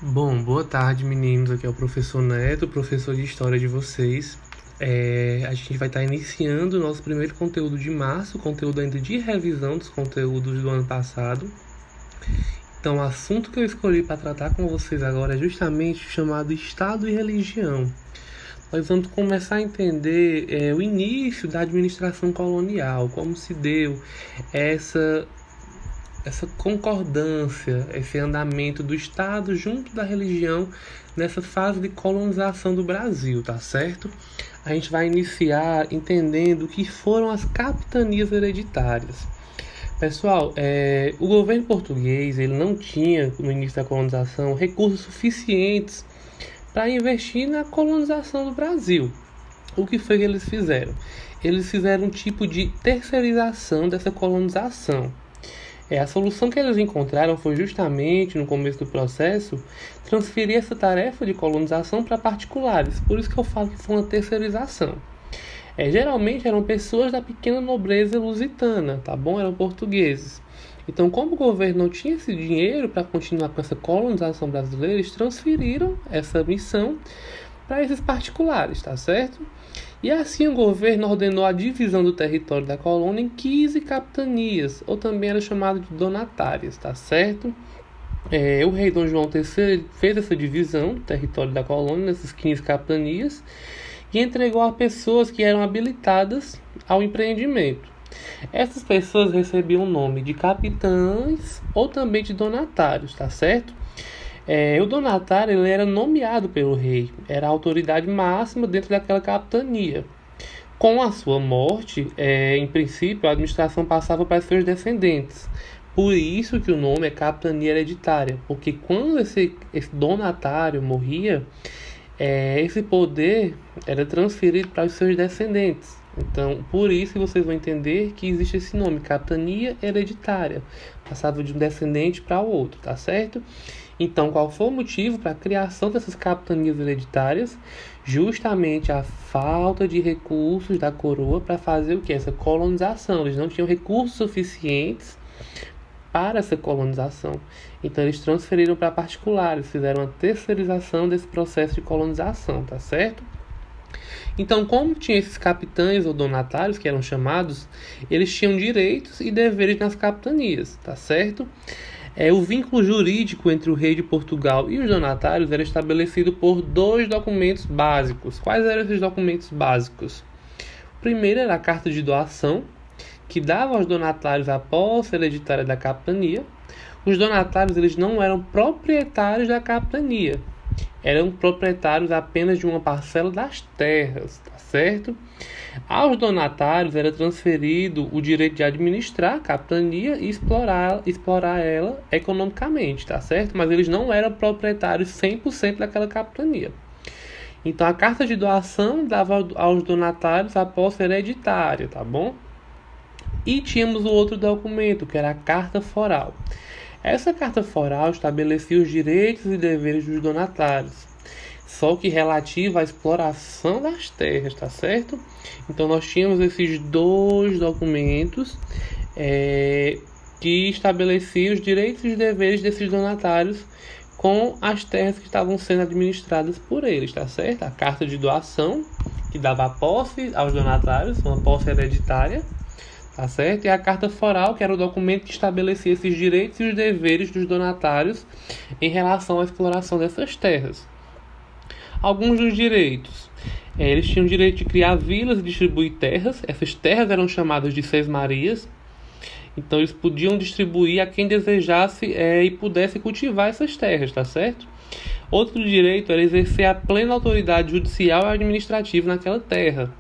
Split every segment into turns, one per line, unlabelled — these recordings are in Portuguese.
Bom, boa tarde, meninos. Aqui é o professor Neto, professor de História de vocês. A gente vai estar iniciando o nosso primeiro conteúdo de março, conteúdo ainda de revisão dos conteúdos do ano passado. Então, o assunto que eu escolhi para tratar com vocês agora é justamente chamado Estado e Religião. Nós vamos começar a entender o início da administração colonial, como se deu essa concordância, esse andamento do Estado junto da religião nessa fase de colonização do Brasil, tá certo? A gente vai iniciar entendendo o que foram as capitanias hereditárias. Pessoal, o governo português ele não tinha, no início da colonização, recursos suficientes para investir na colonização do Brasil. O que foi que eles fizeram? Eles fizeram um tipo de terceirização dessa colonização. A solução que eles encontraram foi justamente, no começo do processo, transferir essa tarefa de colonização para particulares. Por isso que eu falo que foi uma terceirização. Geralmente eram pessoas da pequena nobreza lusitana, tá bom? Eram portugueses. Então, como o governo não tinha esse dinheiro para continuar com essa colonização brasileira, eles transferiram essa missão para esses particulares, tá certo? E assim o governo ordenou a divisão do território da colônia em 15 capitanias, ou também era chamado de donatárias, tá certo? O rei Dom João III fez essa divisão do território da colônia nessas 15 capitanias e entregou a pessoas que eram habilitadas ao empreendimento. Essas pessoas recebiam o nome de capitães ou também de donatários, tá certo? O donatário ele era nomeado pelo rei, era a autoridade máxima dentro daquela capitania. Com a sua morte, em princípio, a administração passava para seus descendentes. Por isso que o nome é capitania hereditária, porque quando esse donatário morria, esse poder era transferido para os seus descendentes. Então, por isso que vocês vão entender que existe esse nome, capitania hereditária. Passava de um descendente para o outro, tá certo? Então, qual foi o motivo para a criação dessas capitanias hereditárias? Justamente a falta de recursos da coroa para fazer o que? Essa colonização. Eles não tinham recursos suficientes para essa colonização. Então, eles transferiram para particulares, fizeram uma terceirização desse processo de colonização, tá certo? Então, como tinha esses capitães ou donatários, que eram chamados, eles tinham direitos e deveres nas capitanias, tá certo? O vínculo jurídico entre o rei de Portugal e os donatários era estabelecido por dois documentos básicos. Quais eram esses documentos básicos? O primeiro era a carta de doação, que dava aos donatários a posse hereditária da capitania. Os donatários eles não eram proprietários da capitania, eram proprietários apenas de uma parcela das terras, tá certo? Aos donatários era transferido o direito de administrar a capitania e explorar ela economicamente, tá certo? Mas eles não eram proprietários 100% daquela capitania. Então a carta de doação dava aos donatários a posse hereditária, tá bom? E tínhamos o outro documento, que era a carta foral. Essa carta foral estabelecia os direitos e deveres dos donatários, só que relativa à exploração das terras, tá certo? Então nós tínhamos esses dois documentos que estabeleciam os direitos e os deveres desses donatários com as terras que estavam sendo administradas por eles, tá certo? A carta de doação, que dava a posse aos donatários, uma posse hereditária, tá certo? E a carta foral, que era o documento que estabelecia esses direitos e os deveres dos donatários em relação à exploração dessas terras. Alguns dos direitos. Eles tinham o direito de criar vilas e distribuir terras. Essas terras eram chamadas de Sesmarias. Então eles podiam distribuir a quem desejasse e pudesse cultivar essas terras, tá certo? Outro direito era exercer a plena autoridade judicial e administrativa naquela terra.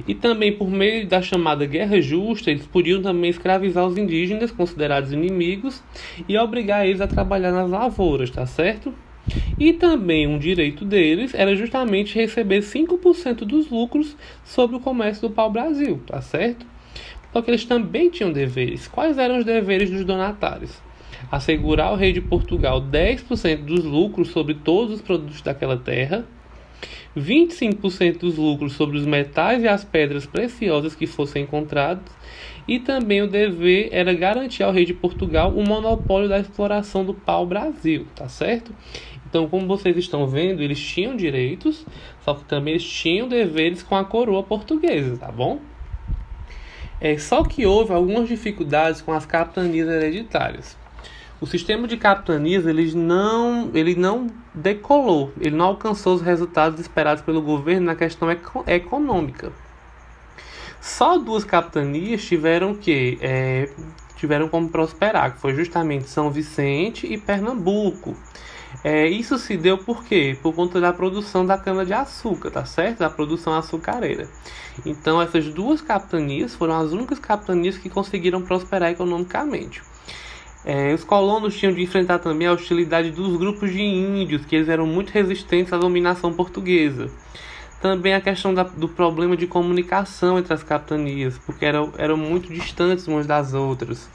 E também, por meio da chamada Guerra Justa, eles podiam também escravizar os indígenas, considerados inimigos, e obrigar eles a trabalhar nas lavouras, tá certo? E também um direito deles era justamente receber 5% dos lucros sobre o comércio do pau-brasil, tá certo? Só que eles também tinham deveres. Quais eram os deveres dos donatários? Assegurar ao rei de Portugal 10% dos lucros sobre todos os produtos daquela terra, 25% dos lucros sobre os metais e as pedras preciosas que fossem encontrados, e também o dever era garantir ao rei de Portugal o monopólio da exploração do pau-brasil, tá certo? Então, como vocês estão vendo, eles tinham direitos, só que também eles tinham deveres com a coroa portuguesa, tá bom? Só que houve algumas dificuldades com as capitanias hereditárias. O sistema de capitanias ele não decolou, ele não alcançou os resultados esperados pelo governo na questão econômica. Só 2 capitanias tiveram como prosperar, que foi justamente São Vicente e Pernambuco. Isso se deu por quê? Por conta da produção da cana-de-açúcar, tá certo? Da produção açucareira. Então, essas 2 capitanias foram as únicas capitanias que conseguiram prosperar economicamente. Os colonos tinham de enfrentar também a hostilidade dos grupos de índios, que eles eram muito resistentes à dominação portuguesa. Também a questão do problema de comunicação entre as capitanias, porque eram muito distantes umas das outras.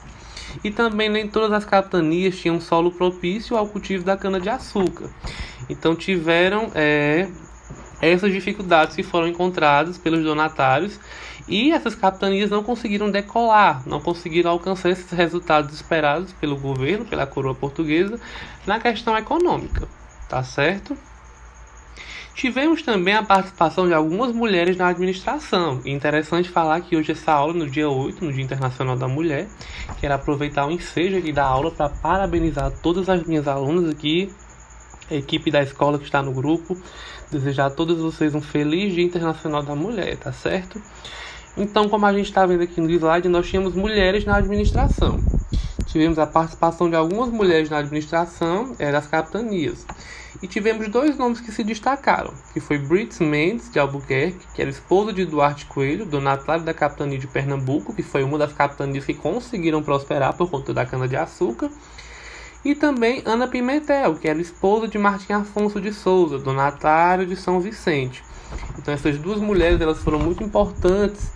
E também nem todas as capitanias tinham solo propício ao cultivo da cana-de-açúcar. Então tiveram essas dificuldades que foram encontradas pelos donatários, e essas capitanias não conseguiram decolar, não conseguiram alcançar esses resultados esperados pelo governo, pela coroa portuguesa, na questão econômica, tá certo? Tivemos também a participação de algumas mulheres na administração. É interessante falar que hoje essa aula, no dia 8, no Dia Internacional da Mulher, quero aproveitar o ensejo aqui da aula para parabenizar todas as minhas alunas aqui, a equipe da escola que está no grupo, desejar a todas vocês um feliz Dia Internacional da Mulher, tá certo? Então, como a gente está vendo aqui no slide, nós tínhamos mulheres na administração. Tivemos a participação de algumas mulheres na administração das capitanias. E tivemos 2 nomes que se destacaram, que foi Brits Mendes de Albuquerque, que era esposa de Duarte Coelho, donatário da capitania de Pernambuco, que foi uma das capitanias que conseguiram prosperar por conta da cana-de-açúcar, e também Ana Pimentel, que era esposa de Martim Afonso de Souza, donatário de São Vicente. Então essas 2 mulheres elas foram muito importantes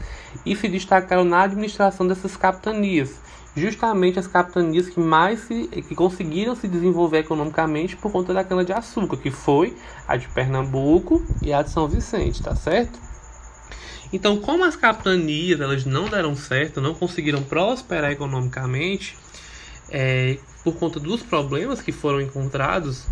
e se destacaram na administração dessas capitanias, justamente as capitanias que conseguiram se desenvolver economicamente por conta da cana-de-açúcar, que foi a de Pernambuco e a de São Vicente, tá certo? Então, como as capitanias elas não deram certo, não conseguiram prosperar economicamente, por conta dos problemas que foram encontrados,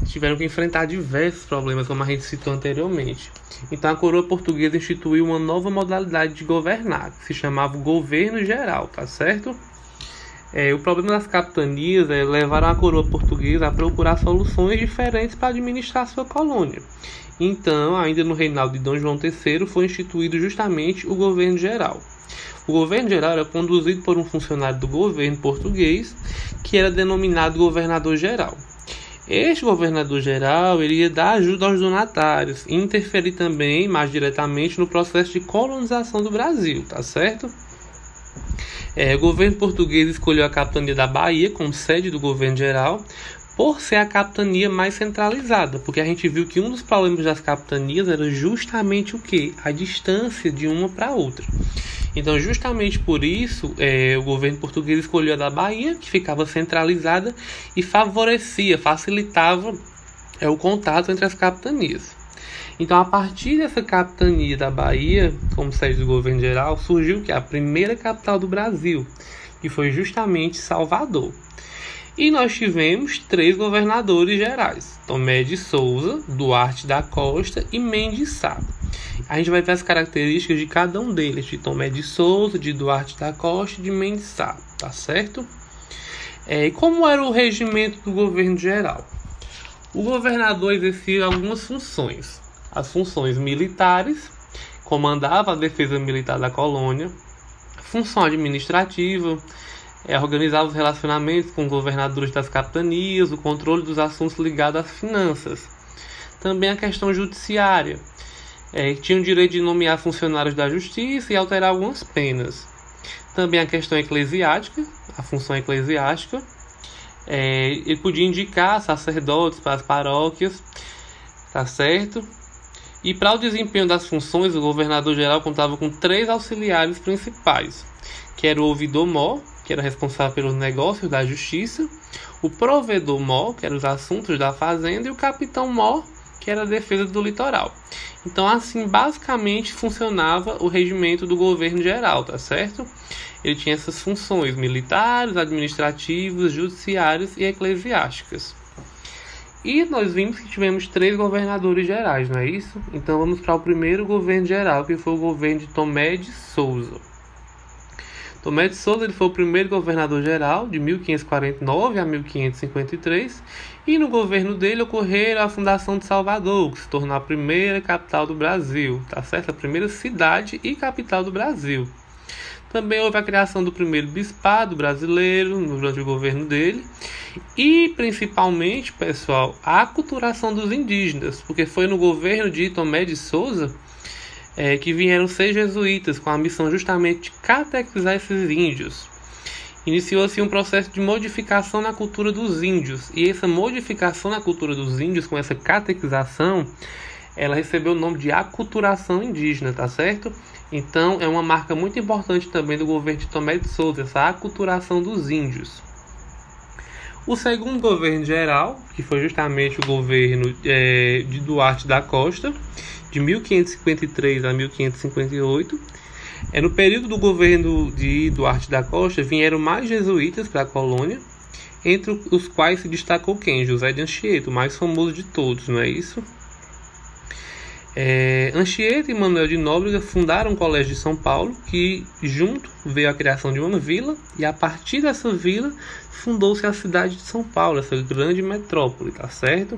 tiveram que enfrentar diversos problemas, como a gente citou anteriormente. Então a coroa portuguesa instituiu uma nova modalidade de governar, que se chamava o governo geral, tá certo? O problema das capitanias levaram a coroa portuguesa a procurar soluções diferentes para administrar sua colônia. Então, ainda no reinado de Dom João III, foi instituído justamente o governo geral. O governo geral era conduzido por um funcionário do governo português, que era denominado governador-geral. Este governador-geral iria dar ajuda aos donatários e interferir também, mais diretamente, no processo de colonização do Brasil, tá certo? O governo português escolheu a capitania da Bahia como sede do governo-geral, por ser a capitania mais centralizada, porque a gente viu que um dos problemas das capitanias era justamente o quê? A distância de uma para outra. Então, justamente por isso, o governo português escolheu a da Bahia, que ficava centralizada e facilitava o contato entre as capitanias. Então, a partir dessa capitania da Bahia, como sede do governo geral, surgiu a primeira capital do Brasil, que foi justamente Salvador. E nós tivemos 3 governadores gerais, Tomé de Souza, Duarte da Costa e Mendes Sá. A gente vai ver as características de cada um deles, de Tomé de Souza, de Duarte da Costa e de Mendes Sá, tá certo? E como era o regimento do governo geral? O governador exercia algumas funções. As funções militares, comandava a defesa militar da colônia, função administrativa, organizava os relacionamentos com governadores das capitanias, o controle dos assuntos ligados às finanças. Também a questão judiciária. Tinha o direito de nomear funcionários da justiça e alterar algumas penas. Também a questão eclesiástica, a função eclesiástica. Ele podia indicar sacerdotes para as paróquias, tá certo? E para o desempenho das funções, o governador-geral contava com 3 auxiliares principais, que era o ouvidor-mor, que era responsável pelos negócios da justiça, o provedor-mor, que eram os assuntos da fazenda, e o capitão-mor, que era a defesa do litoral. Então, assim, basicamente funcionava o regimento do governo geral, tá certo? Ele tinha essas funções militares, administrativas, judiciárias e eclesiásticas. E nós vimos que tivemos 3 governadores gerais, não é isso? Então vamos para o primeiro governo geral, que foi o governo de Tomé de Souza. Tomé de Souza ele foi o primeiro governador geral, de 1549 a 1553, e no governo dele ocorreu a fundação de Salvador, que se tornou a primeira capital do Brasil, tá certo? A primeira cidade e capital do Brasil. Também houve a criação do primeiro bispado brasileiro durante o governo dele. E, principalmente, pessoal, a aculturação dos indígenas, porque foi no governo de Tomé de Souza que vieram 6 jesuítas com a missão justamente de catequizar esses índios. Iniciou-se um processo de modificação na cultura dos índios. E essa modificação na cultura dos índios, com essa catequização, ela recebeu o nome de aculturação indígena, tá certo? Então, é uma marca muito importante também do governo de Tomé de Souza, essa aculturação dos índios. O segundo governo geral, que foi justamente o governo de Duarte da Costa, de 1553 a 1558. No período do governo de Duarte da Costa, vieram mais jesuítas para a colônia, entre os quais se destacou quem? José de Anchieta, o mais famoso de todos, não é isso? Anchieta e Manuel de Nóbrega fundaram o Colégio de São Paulo, que junto veio a criação de uma vila, e a partir dessa vila fundou-se a cidade de São Paulo, essa grande metrópole, tá certo?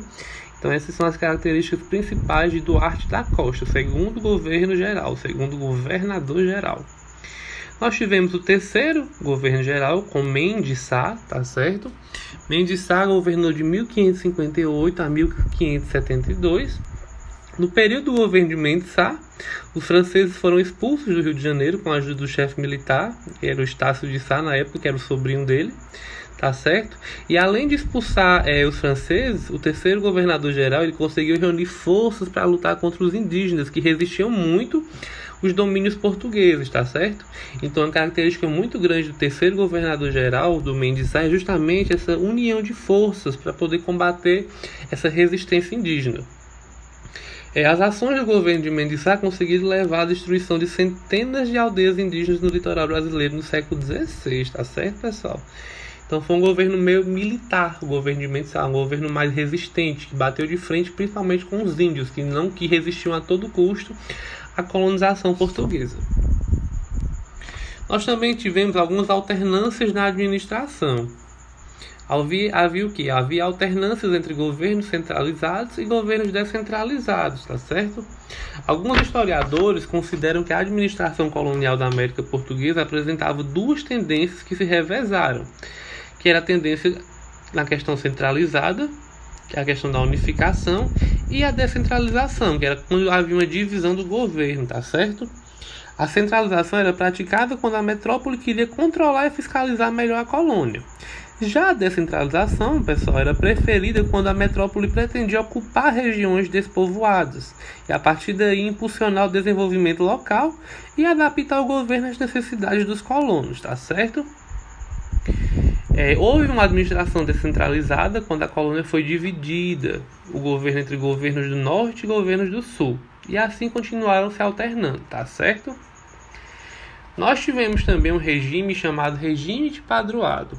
Então essas são as características principais de Duarte da Costa, segundo governo geral, segundo governador geral. Nós tivemos o terceiro governo geral com Mendes Sá, tá certo? Mendes Sá governou de 1558 a 1572. No período do governo de Mendes Sá, os franceses foram expulsos do Rio de Janeiro com a ajuda do chefe militar, que era o Estácio de Sá na época, que era o sobrinho dele, tá certo? E além de expulsar os franceses, o terceiro governador geral ele conseguiu reunir forças para lutar contra os indígenas, que resistiam muito os domínios portugueses, tá certo? Então, uma característica muito grande do terceiro governador geral, do Mendes Sá, é justamente essa união de forças para poder combater essa resistência indígena. As ações do governo de Mendes Sá conseguiram levar à destruição de centenas de aldeias indígenas no litoral brasileiro no século XVI, tá certo, pessoal? Então foi um governo meio militar, o governo de Mendes Sá, um governo mais resistente, que bateu de frente principalmente com os índios, que resistiam a todo custo à colonização portuguesa. Nós também tivemos algumas alternâncias na administração. Havia o quê? Havia alternâncias entre governos centralizados e governos descentralizados, tá certo? Alguns historiadores consideram que a administração colonial da América Portuguesa apresentava 2 tendências que se revezaram, que era a tendência na questão centralizada, que é a questão da unificação, e a descentralização, que era quando havia uma divisão do governo, tá certo? A centralização era praticada quando a metrópole queria controlar e fiscalizar melhor a colônia. Já a descentralização, pessoal, era preferida quando a metrópole pretendia ocupar regiões despovoadas e a partir daí impulsionar o desenvolvimento local e adaptar o governo às necessidades dos colonos, tá certo? Houve uma administração descentralizada quando a colônia foi dividida, o governo entre governos do norte e governos do sul, e assim continuaram se alternando, tá certo? Nós tivemos também um regime chamado regime de padroado.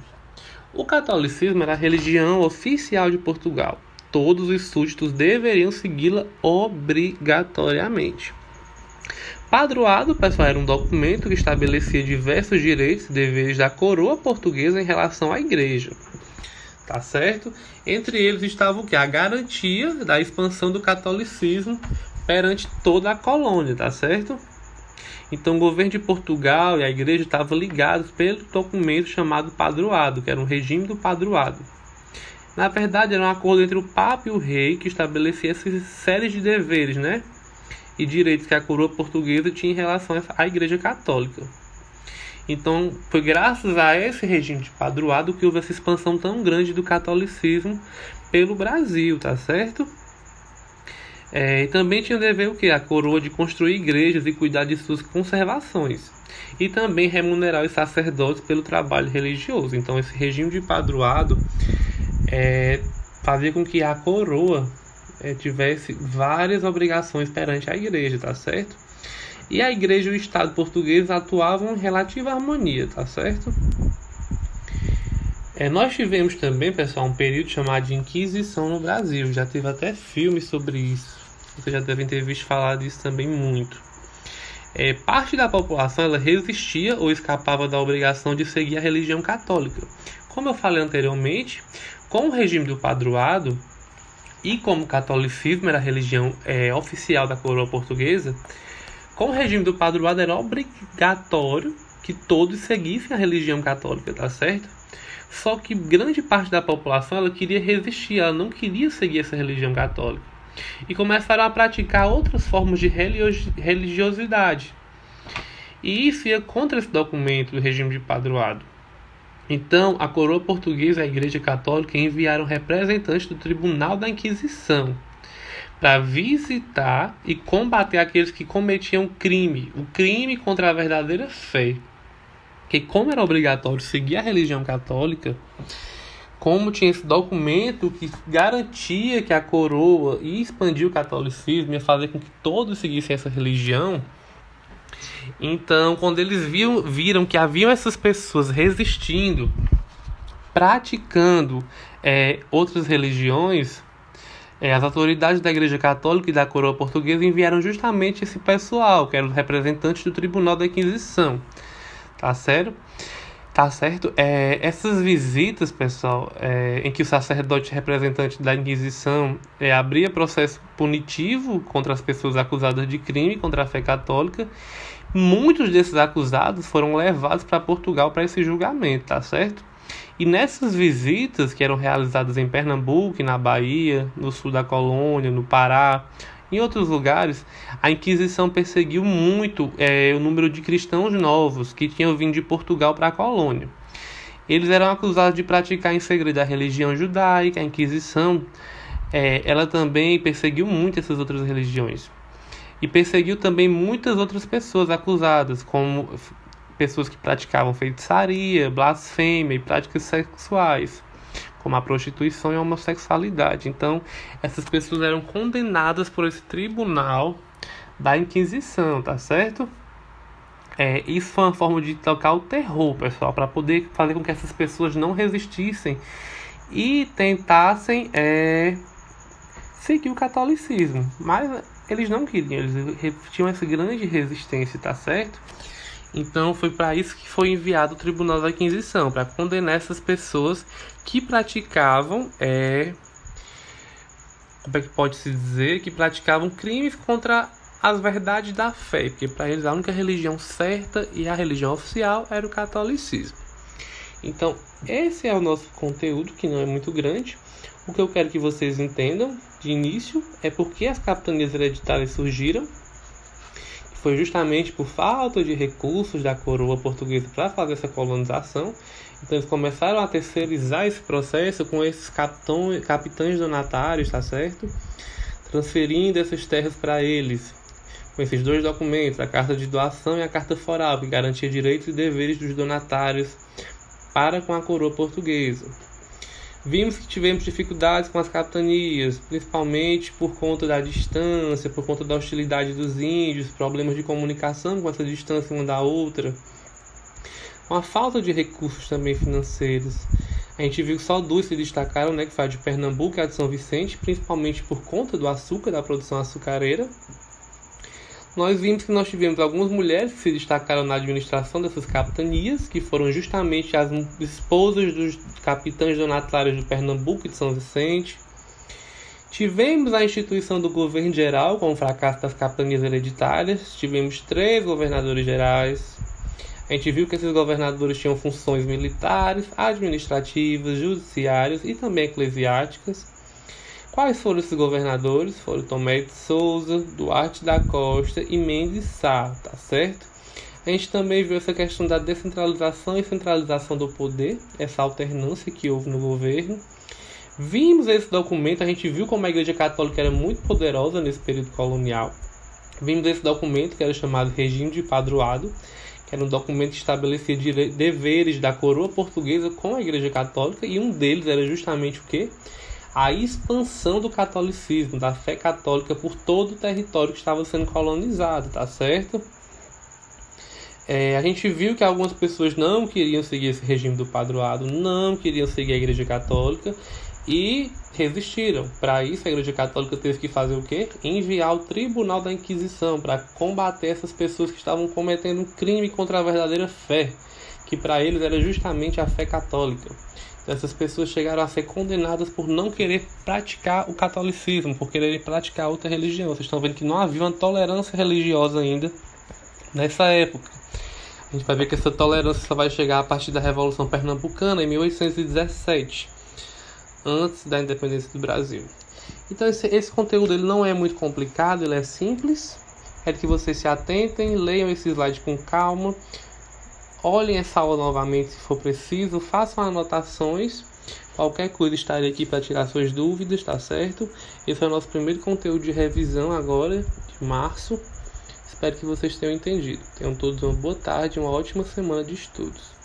O catolicismo era a religião oficial de Portugal. Todos os súditos deveriam segui-la obrigatoriamente. Padroado, pessoal, era um documento que estabelecia diversos direitos e deveres da coroa portuguesa em relação à igreja. Tá certo? Entre eles estava o quê? A garantia da expansão do catolicismo perante toda a colônia, tá certo? Então o governo de Portugal e a igreja estavam ligados pelo documento chamado padroado, que era um regime do padroado. Na verdade, era um acordo entre o Papa e o rei que estabelecia essas séries de deveres, né? E direitos que a coroa portuguesa tinha em relação à igreja católica. Então, foi graças a esse regime de padroado que houve essa expansão tão grande do catolicismo pelo Brasil, tá certo? E também tinha o dever o quê? A coroa de construir igrejas e cuidar de suas conservações. E também remunerar os sacerdotes pelo trabalho religioso. Então esse regime de padroado fazia com que a coroa tivesse várias obrigações perante a igreja, tá certo? E a igreja e o Estado português atuavam em relativa harmonia, tá certo? Nós tivemos também, pessoal, um período chamado de Inquisição no Brasil. Já teve até filmes sobre isso. Vocês já devem ter visto falar disso também muito. Parte da população ela resistia ou escapava da obrigação de seguir a religião católica. Como eu falei anteriormente, com o regime do padroado e como o catolicismo era a religião oficial da coroa portuguesa, com o regime do padroado era obrigatório que todos seguissem a religião católica, tá certo? Só que grande parte da população ela queria resistir, ela não queria seguir essa religião católica. E começaram a praticar outras formas de religiosidade. E isso ia contra esse documento do regime de padroado. Então, a coroa portuguesa e a Igreja Católica enviaram representantes do Tribunal da Inquisição para visitar e combater aqueles que cometiam o crime contra a verdadeira fé. Porque como era obrigatório seguir a religião católica, como tinha esse documento que garantia que a coroa ia expandir o catolicismo, ia fazer com que todos seguissem essa religião, então quando eles viram que haviam essas pessoas resistindo, praticando outras religiões, as autoridades da Igreja Católica e da coroa portuguesa enviaram justamente esse pessoal, que eram os representantes do Tribunal da Inquisição. Tá certo? Essas visitas, pessoal, em que o sacerdote representante da Inquisição abria processo punitivo contra as pessoas acusadas de crime contra a fé católica, muitos desses acusados foram levados para Portugal para esse julgamento, tá certo? E nessas visitas, que eram realizadas em Pernambuco, na Bahia, no sul da colônia, no Pará, em outros lugares, a Inquisição perseguiu muito o número de cristãos novos que tinham vindo de Portugal para a colônia. Eles eram acusados de praticar em segredo a religião judaica. A Inquisição ela também perseguiu muito essas outras religiões. E perseguiu também muitas outras pessoas acusadas, como pessoas que praticavam feitiçaria, blasfêmia e práticas sexuais, como a prostituição e a homossexualidade. Então, essas pessoas eram condenadas por esse tribunal da Inquisição, tá certo? Isso foi uma forma de tocar o terror, pessoal, para poder fazer com que essas pessoas não resistissem e tentassem seguir o catolicismo. Mas eles não queriam, eles tinham essa grande resistência, tá certo? Então foi para isso que foi enviado o Tribunal da Inquisição, para condenar essas pessoas que praticavam, como é que pode-se dizer, que praticavam crimes contra as verdades da fé, porque para eles a única religião certa e a religião oficial era o catolicismo. Então esse é o nosso conteúdo, que não é muito grande. O que eu quero que vocês entendam de início é porque as capitanias hereditárias surgiram. Foi justamente por falta de recursos da coroa portuguesa para fazer essa colonização. Então eles começaram a terceirizar esse processo com esses capitães donatários, tá certo? Transferindo essas terras para eles, com esses dois documentos, a carta de doação e a carta foral, que garantia direitos e deveres dos donatários para com a coroa portuguesa. Vimos que tivemos dificuldades com as capitanias, principalmente por conta da distância, por conta da hostilidade dos índios, problemas de comunicação com essa distância uma da outra, uma falta de recursos também financeiros. A gente viu que só duas se destacaram, que foi a de Pernambuco e a de São Vicente, principalmente por conta do açúcar, da produção açucareira. Nós vimos que nós tivemos algumas mulheres que se destacaram na administração dessas capitanias, que foram justamente as esposas dos capitães donatários de Pernambuco e de São Vicente. Tivemos a instituição do governo geral, com o fracasso das capitanias hereditárias. Tivemos 3 governadores gerais. A gente viu que esses governadores tinham funções militares, administrativas, judiciárias e também eclesiásticas. Quais foram esses governadores? Foram Tomé de Souza, Duarte da Costa e Mendes Sá, tá certo? A gente também viu essa questão da descentralização e centralização do poder, essa alternância que houve no governo. Vimos esse documento, a gente viu como a Igreja Católica era muito poderosa nesse período colonial. Vimos esse documento que era chamado Regime de Padroado, que era um documento que estabelecia deveres da coroa portuguesa com a Igreja Católica, e um deles era justamente o quê? a expansão do catolicismo, da fé católica por todo o território que estava sendo colonizado, tá certo? A gente viu que algumas pessoas não queriam seguir esse regime do padroado, não queriam seguir a Igreja Católica e resistiram. Para isso, a Igreja Católica teve que fazer o quê? Enviar o Tribunal da Inquisição para combater essas pessoas que estavam cometendo um crime contra a verdadeira fé, que para eles era justamente a fé católica. Então, essas pessoas chegaram a ser condenadas por não querer praticar o catolicismo, por quererem praticar outra religião. Vocês estão vendo que não havia uma tolerância religiosa ainda nessa época. A gente vai ver que essa tolerância só vai chegar a partir da Revolução Pernambucana, em 1817, antes da independência do Brasil. Então esse conteúdo ele não é muito complicado, ele é simples. Quero que vocês se atentem, leiam esse slide com calma, olhem essa aula novamente se for preciso, façam anotações. Qualquer coisa estarei aqui para tirar suas dúvidas, tá certo? Esse é o nosso primeiro conteúdo de revisão agora, de março. Espero que vocês tenham entendido. Tenham todos uma boa tarde e uma ótima semana de estudos.